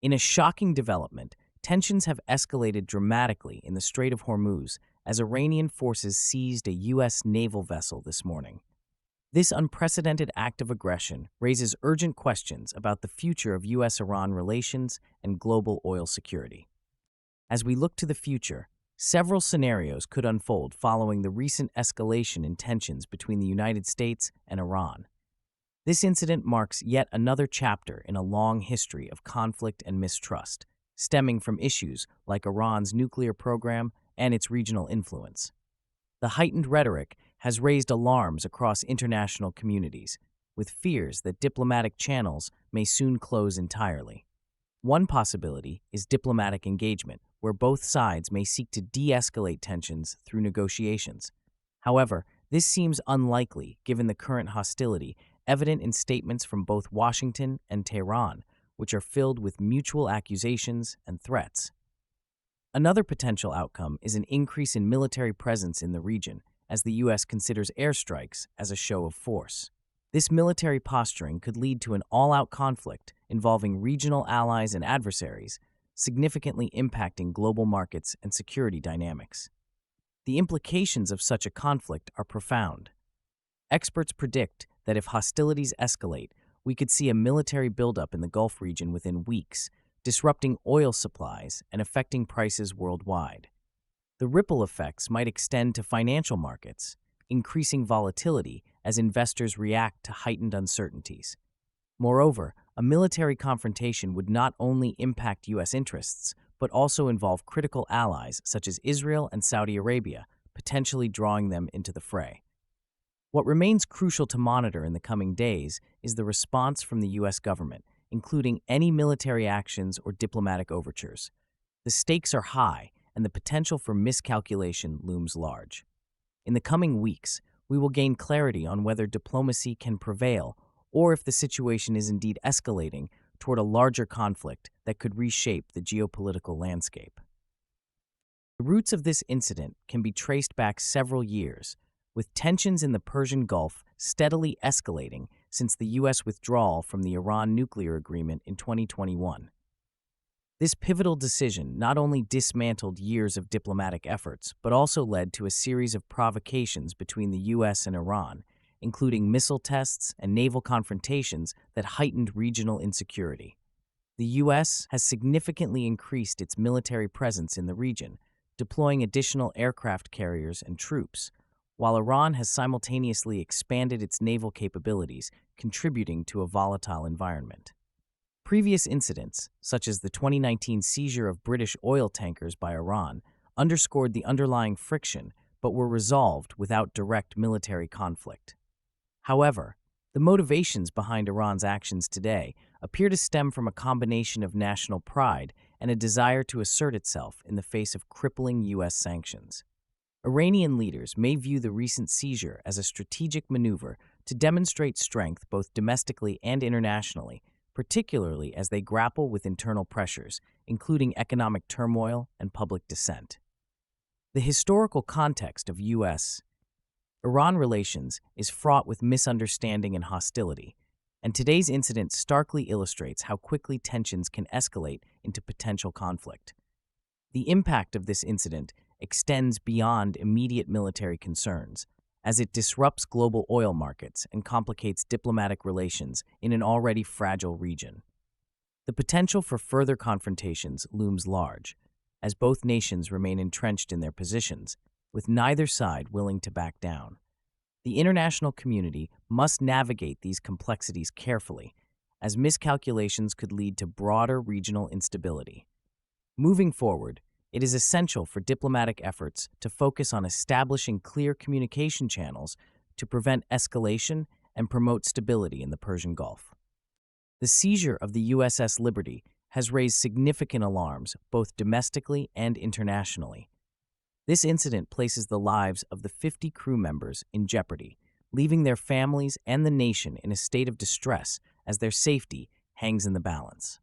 In a shocking development, tensions have escalated dramatically in the Strait of Hormuz as Iranian forces seized a U.S. naval vessel this morning. This unprecedented act of aggression raises urgent questions about the future of U.S.-Iran relations and global oil security. As we look to the future, several scenarios could unfold following the recent escalation in tensions between the United States and Iran. This incident marks yet another chapter in a long history of conflict and mistrust, stemming from issues like Iran's nuclear program and its regional influence. The heightened rhetoric has raised alarms across international communities, with fears that diplomatic channels may soon close entirely. One possibility is diplomatic engagement, where both sides may seek to de-escalate tensions through negotiations. However, this seems unlikely given the current hostility evident in statements from both Washington and Tehran, which are filled with mutual accusations and threats. Another potential outcome is an increase in military presence in the region, as the U.S. considers airstrikes as a show of force. This military posturing could lead to an all-out conflict involving regional allies and adversaries, significantly impacting global markets and security dynamics. The implications of such a conflict are profound. Experts predict that if hostilities escalate, we could see a military buildup in the Gulf region within weeks, disrupting oil supplies and affecting prices worldwide. The ripple effects might extend to financial markets, increasing volatility as investors react to heightened uncertainties. Moreover, a military confrontation would not only impact U.S. interests, but also involve critical allies such as Israel and Saudi Arabia, potentially drawing them into the fray. What remains crucial to monitor in the coming days is the response from the U.S. government, including any military actions or diplomatic overtures. The stakes are high, and the potential for miscalculation looms large. In the coming weeks, we will gain clarity on whether diplomacy can prevail or if the situation is indeed escalating toward a larger conflict that could reshape the geopolitical landscape. The roots of this incident can be traced back several years, with tensions in the Persian Gulf steadily escalating since the U.S. withdrawal from the Iran nuclear agreement in 2021. This pivotal decision not only dismantled years of diplomatic efforts, but also led to a series of provocations between the U.S. and Iran, including missile tests and naval confrontations that heightened regional insecurity. The U.S. has significantly increased its military presence in the region, deploying additional aircraft carriers and troops, while Iran has simultaneously expanded its naval capabilities, contributing to a volatile environment. Previous incidents, such as the 2019 seizure of British oil tankers by Iran, underscored the underlying friction but were resolved without direct military conflict. However, the motivations behind Iran's actions today appear to stem from a combination of national pride and a desire to assert itself in the face of crippling U.S. sanctions. Iranian leaders may view the recent seizure as a strategic maneuver to demonstrate strength both domestically and internationally, particularly as they grapple with internal pressures, including economic turmoil and public dissent. The historical context of U.S.-Iran relations is fraught with misunderstanding and hostility, and today's incident starkly illustrates how quickly tensions can escalate into potential conflict. The impact of this incident extends beyond immediate military concerns, as it disrupts global oil markets and complicates diplomatic relations in an already fragile region. The potential for further confrontations looms large, as both nations remain entrenched in their positions, with neither side willing to back down. The international community must navigate these complexities carefully, as miscalculations could lead to broader regional instability. Moving forward, it is essential for diplomatic efforts to focus on establishing clear communication channels to prevent escalation and promote stability in the Persian Gulf. The seizure of the USS Liberty has raised significant alarms both domestically and internationally. This incident places the lives of the 50 crew members in jeopardy, leaving their families and the nation in a state of distress as their safety hangs in the balance.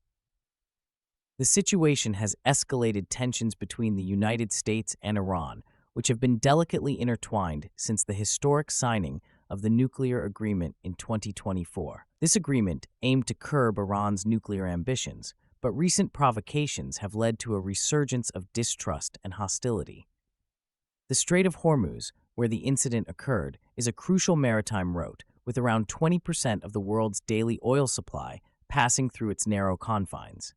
The situation has escalated tensions between the United States and Iran, which have been delicately intertwined since the historic signing of the nuclear agreement in 2024. This agreement aimed to curb Iran's nuclear ambitions, but recent provocations have led to a resurgence of distrust and hostility. The Strait of Hormuz, where the incident occurred, is a crucial maritime route, with around 20% of the world's daily oil supply passing through its narrow confines.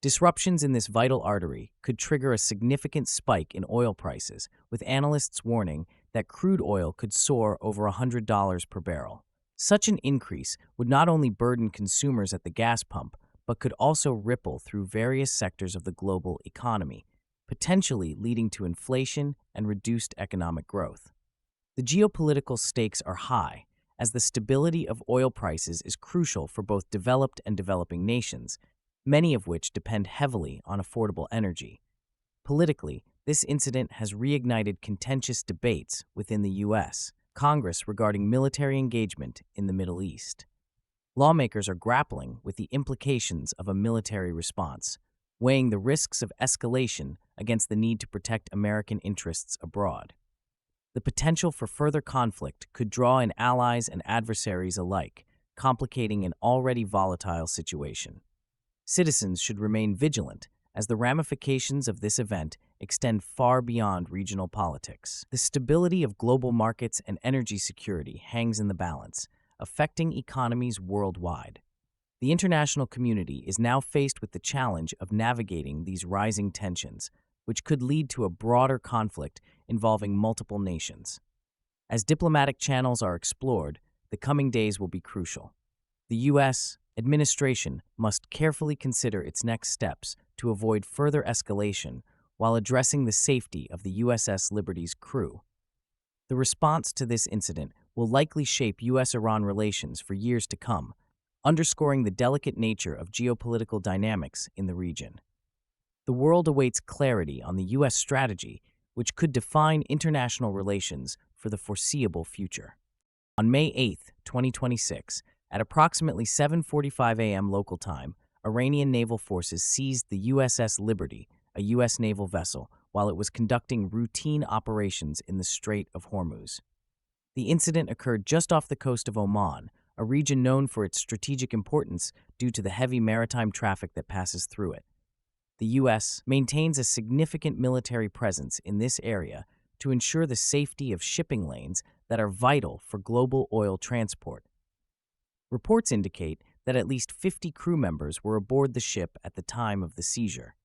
Disruptions in this vital artery could trigger a significant spike in oil prices, with analysts warning that crude oil could soar over $100 per barrel. Such an increase would not only burden consumers at the gas pump, but could also ripple through various sectors of the global economy, potentially leading to inflation and reduced economic growth. The geopolitical stakes are high, as the stability of oil prices is crucial for both developed and developing nations, many of which depend heavily on affordable energy. Politically, this incident has reignited contentious debates within the U.S. Congress regarding military engagement in the Middle East. Lawmakers are grappling with the implications of a military response, weighing the risks of escalation against the need to protect American interests abroad. The potential for further conflict could draw in allies and adversaries alike, complicating an already volatile situation. Citizens should remain vigilant, as the ramifications of this event extend far beyond regional politics. The stability of global markets and energy security hangs in the balance, affecting economies worldwide. The international community is now faced with the challenge of navigating these rising tensions, which could lead to a broader conflict involving multiple nations. As diplomatic channels are explored, the coming days will be crucial. The U.S. administration must carefully consider its next steps to avoid further escalation while addressing the safety of the USS Liberty's crew. The response to this incident will likely shape U.S.-Iran relations for years to come, underscoring the delicate nature of geopolitical dynamics in the region. The world awaits clarity on the U.S. strategy, which could define international relations for the foreseeable future. On May 8, 2026, at approximately 7:45 a.m. local time, Iranian naval forces seized the USS Liberty, a U.S. naval vessel, while it was conducting routine operations in the Strait of Hormuz. The incident occurred just off the coast of Oman, a region known for its strategic importance due to the heavy maritime traffic that passes through it. The U.S. maintains a significant military presence in this area to ensure the safety of shipping lanes that are vital for global oil transport. Reports indicate that at least 50 crew members were aboard the ship at the time of the seizure.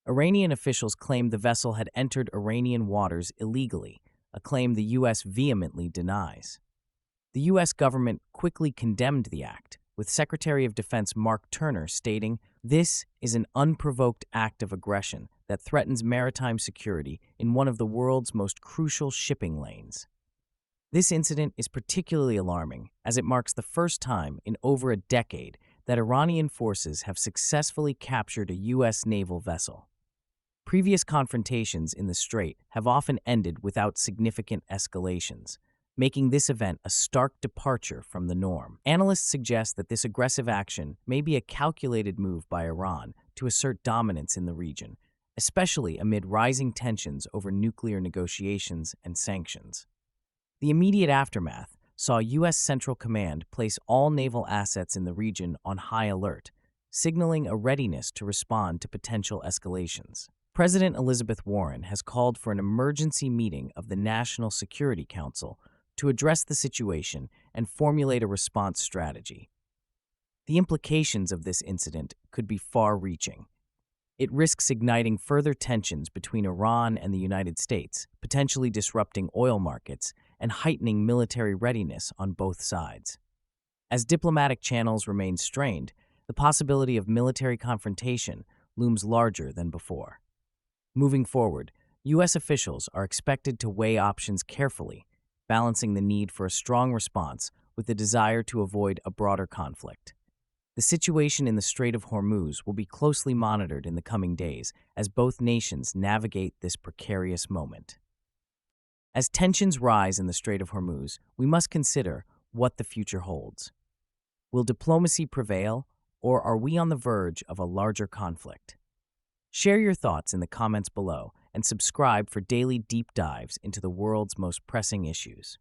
Iranian officials claimed the vessel had entered Iranian waters illegally, a claim the U.S. vehemently denies. The U.S. government quickly condemned the act, with Secretary of Defense Mark Turner stating, "This is an unprovoked act of aggression that threatens maritime security in one of the world's most crucial shipping lanes." This incident is particularly alarming, as it marks the first time in over a decade that Iranian forces have successfully captured a U.S. naval vessel. Previous confrontations in the strait have often ended without significant escalations, making this event a stark departure from the norm. Analysts suggest that this aggressive action may be a calculated move by Iran to assert dominance in the region, especially amid rising tensions over nuclear negotiations and sanctions. The immediate aftermath saw U.S. Central Command place all naval assets in the region on high alert, signaling a readiness to respond to potential escalations. President Elizabeth Warren has called for an emergency meeting of the National Security Council to address the situation and formulate a response strategy. The implications of this incident could be far-reaching. It risks igniting further tensions between Iran and the United States, potentially disrupting oil markets and heightening military readiness on both sides. As diplomatic channels remain strained, the possibility of military confrontation looms larger than before. Moving forward, U.S. officials are expected to weigh options carefully, balancing the need for a strong response with the desire to avoid a broader conflict. The situation in the Strait of Hormuz will be closely monitored in the coming days as both nations navigate this precarious moment. As tensions rise in the Strait of Hormuz, we must consider what the future holds. Will diplomacy prevail, or are we on the verge of a larger conflict? Share your thoughts in the comments below and subscribe for daily deep dives into the world's most pressing issues.